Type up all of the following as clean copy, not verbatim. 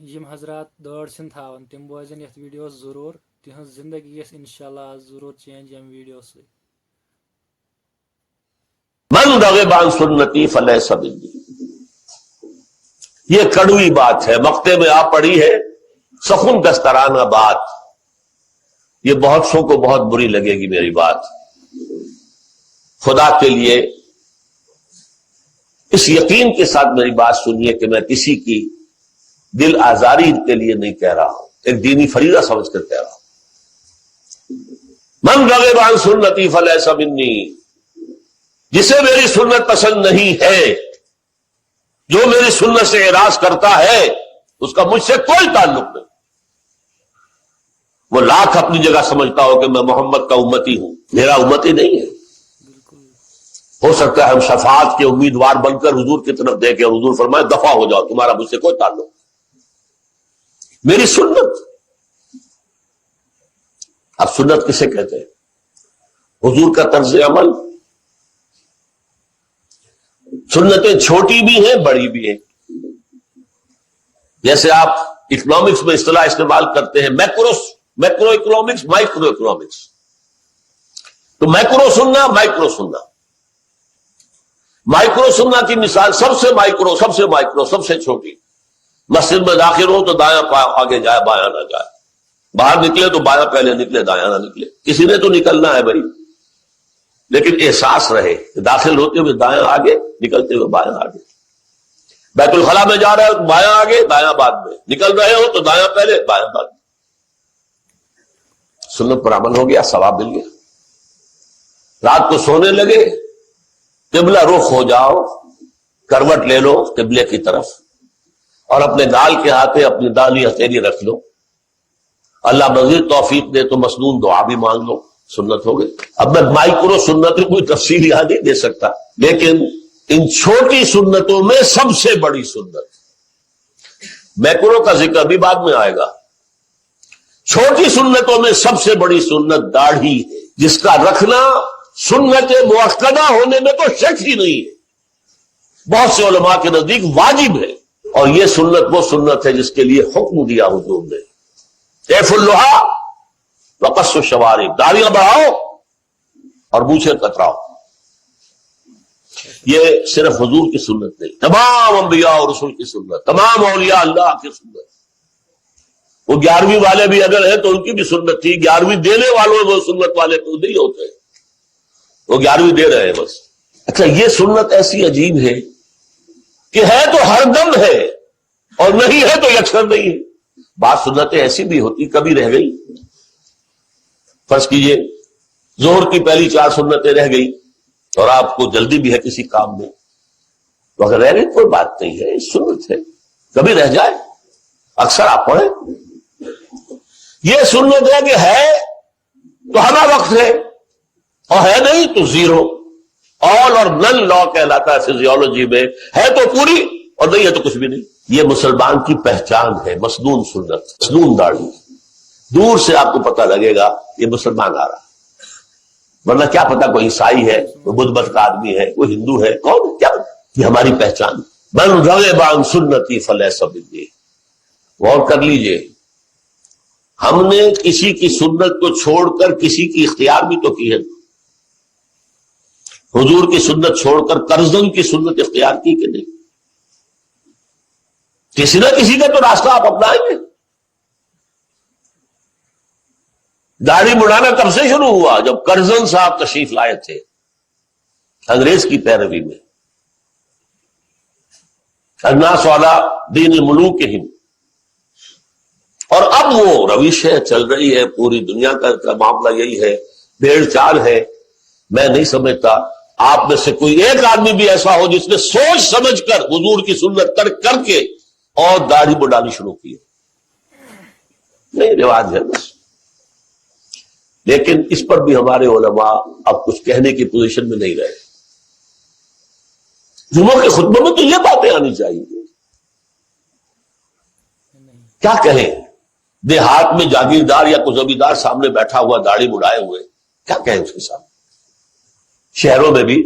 M حضرات دٲڑ چھِنہٕ تھاوان تِم بوزن یتھ ویڈیوس ضروٗر تِہنٛز زندگی گژھِ انشاءاللہ آز ضروٗر چینج ییٚمہِ ویڈیو سۭتۍ. من رغب عن سنتی فلیس منی. یہ کڑوی بات ہے، مقطع میں آ پڑی ہے، سخن دسترانہ بات. یہ بہت سو کو بہت بری لگے گی میری بات. خدا کے لیے اس یقین کے ساتھ میری بات سنیے کہ میں کسی کی دل آزاری کے لیے نہیں کہہ رہا ہوں، ایک دینی فریضہ سمجھ کر کہہ رہا ہوں. من رغب عن سنتی فلیس منی. جسے میری سنت پسند نہیں ہے، جو میری سنت سے اعراض کرتا ہے، اس کا مجھ سے کوئی تعلق نہیں. وہ لاکھ اپنی جگہ سمجھتا ہو کہ میں محمد کا امتی ہوں، میرا امتی نہیں ہے. ہو سکتا ہے ہم شفاعت کے امیدوار بن کر حضور کی طرف دیکھیں اور حضور فرمائے دفع ہو جاؤ، تمہارا مجھ سے کوئی تعلق. میری سنت. اب سنت کسے کہتے ہیں؟ حضور کا طرز عمل. سنتیں چھوٹی بھی ہیں بڑی بھی ہیں. جیسے آپ اکنامکس میں اصطلاح استعمال کرتے ہیں میکرو اکنامکس، مائکرو اکنامکس. تو میکرو سننا، مائکرو سننا. مائکرو سننا کی مثال سب سے مائکرو، سب سے چھوٹی. مسجد میں داخل ہو تو دایاں آگے جائے، بایاں نہ جائے. باہر نکلے تو بایاں پہلے نکلے، دایاں نہ نکلے. کسی نے تو نکلنا ہے بھائی، لیکن احساس رہے کہ داخل ہوتے ہوئے دایاں آگے، نکلتے ہوئے بایاں آگے. بیت الخلاء میں جا رہے ہو تو بایاں آگے، دایاں بعد میں. نکل رہے ہو تو دایاں پہلے، بایاں بعد میں. سنت پر عمل ہو گیا، ثواب مل گیا. رات کو سونے لگے، قبلہ رخ ہو جاؤ، کروٹ لے لو قبلے کی طرف، اور اپنے گال کے ہاتھے اپنی دانی ہتھیلی رکھ لو. اللہ مزید توفیق دے تو مسنون دعا بھی مانگ لو. سنت ہو گئی. اب میں مائکرو سنت کی کوئی تفصیل یہاں نہیں دے سکتا، لیکن ان چھوٹی سنتوں میں سب سے بڑی سنت، میکرو کا ذکر بھی بعد میں آئے گا، چھوٹی سنتوں میں سب سے بڑی سنت داڑھی ہے، جس کا رکھنا سنت مؤکدہ ہونے میں تو شک ہی نہیں ہے. بہت سے علماء کے نزدیک واجب ہے. اور یہ سنت وہ سنت ہے جس کے لیے حکم دیا حضور نے، ایف اللحا وقص الشوارب. داڑیاں بڑھاؤ اور مونچھیں کتراؤ. یہ صرف حضور کی سنت نہیں، تمام انبیاء اور رسول کی سنت، تمام اولیاء اللہ کی سنت. وہ 11ویں والے بھی اگر ہیں تو ان کی بھی سنت تھی. 11ویں دینے والوں وہ سنت والے تو نہیں ہوتے، وہ 11ویں دے رہے ہیں بس. اچھا، یہ سنت ایسی عجیب ہے کہ ہے تو ہر دم ہے اور نہیں ہے تو یکسر نہیں ہے. بعض سنتیں ایسی بھی ہوتی کبھی رہ گئی. فرض کیجئے ظہر کی پہلی 4 سنتیں رہ گئی اور آپ کو جلدی بھی ہے کسی کام میں، تو اگر رہ گئی کوئی بات نہیں ہے، سنت ہے، کبھی رہ جائے، اکثر آپ پڑھیں. یہ سنت ہے کہ ہے تو ہمارا وقت ہے، اور ہے نہیں تو زیرو. آل اور نن لا کہلاتا ہے فزیولوجی میں. ہے تو پوری اور نہیں ہے تو کچھ بھی نہیں. یہ مسلمان کی پہچان ہے، مسنون سنت، مسنون داڑھی. دور سے آپ کو پتہ لگے گا یہ مسلمان آ رہا، ورنہ کیا پتا کوئی عیسائی ہے، کوئی بدھ مت کا آدمی ہے، کوئی ہندو ہے، کون ہے، کیا پتا. یہ ہماری پہچان. من رغب عن سنتی فلیس منی. غور کر لیجئے، ہم نے کسی کی سنت کو چھوڑ کر کسی کی اختیار بھی تو کی ہے. حضور کی سنت چھوڑ کر کرزن کی سنت اختیار کی کہ نہیں؟ کسی نہ کسی کا تو راستہ آپ اپنائیں گے. داڑھی مڑانا کب سے شروع ہوا؟ جب کرزن صاحب تشریف لائے تھے انگریز کی پیروی میں. الناس علی دین ملوکہم. اور اب وہ روش ہے، چل رہی ہے، پوری دنیا کا معاملہ یہی ہے، بھیڑ چال ہے. میں نہیں سمجھتا آپ میں سے کوئی ایک آدمی بھی ایسا ہو جس نے سوچ سمجھ کر حضور کی سنت ترک کر کے اور داڑھی بڑھانی شروع کی. نہیں، رواج ہے بس. لیکن اس پر بھی ہمارے علماء اب کچھ کہنے کی پوزیشن میں نہیں رہے. جمعہ کے خطبے میں تو یہ باتیں آنی چاہیے. کیا کہیں؟ دیہات میں جاگیردار یا کوئی زمیندار سامنے بیٹھا ہوا داڑھی مڑائے ہوئے، کیا کہیں اس کے سامنے؟ شہروں میں بھی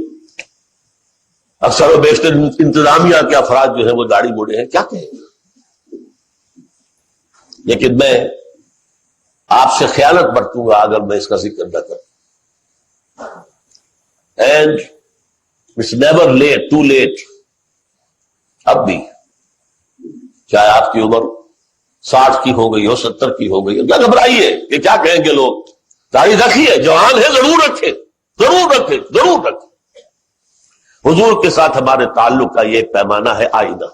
اکثر و بیشتر انتظامیہ کے افراد جو ہیں وہ داڑھی مڑے ہیں، کیا کہیں؟ لیکن میں آپ سے خیانت برتوں گا اگر میں اس کا ذکر نہ کروں. And it's never late, too late. اب بھی چاہے آپ کی عمر 60 کی ہو گئی ہو، 70 کی ہو گئی ہو، نہ گھبرائیے کہ کیا کہیں گے لوگ. داڑھی رکھیے، جوان ہے ضرور رکھے، ضرور رکھے، ضرور رکھے. حضور کے ساتھ ہمارے تعلق کا یہ ایک پیمانہ ہے آئینہ.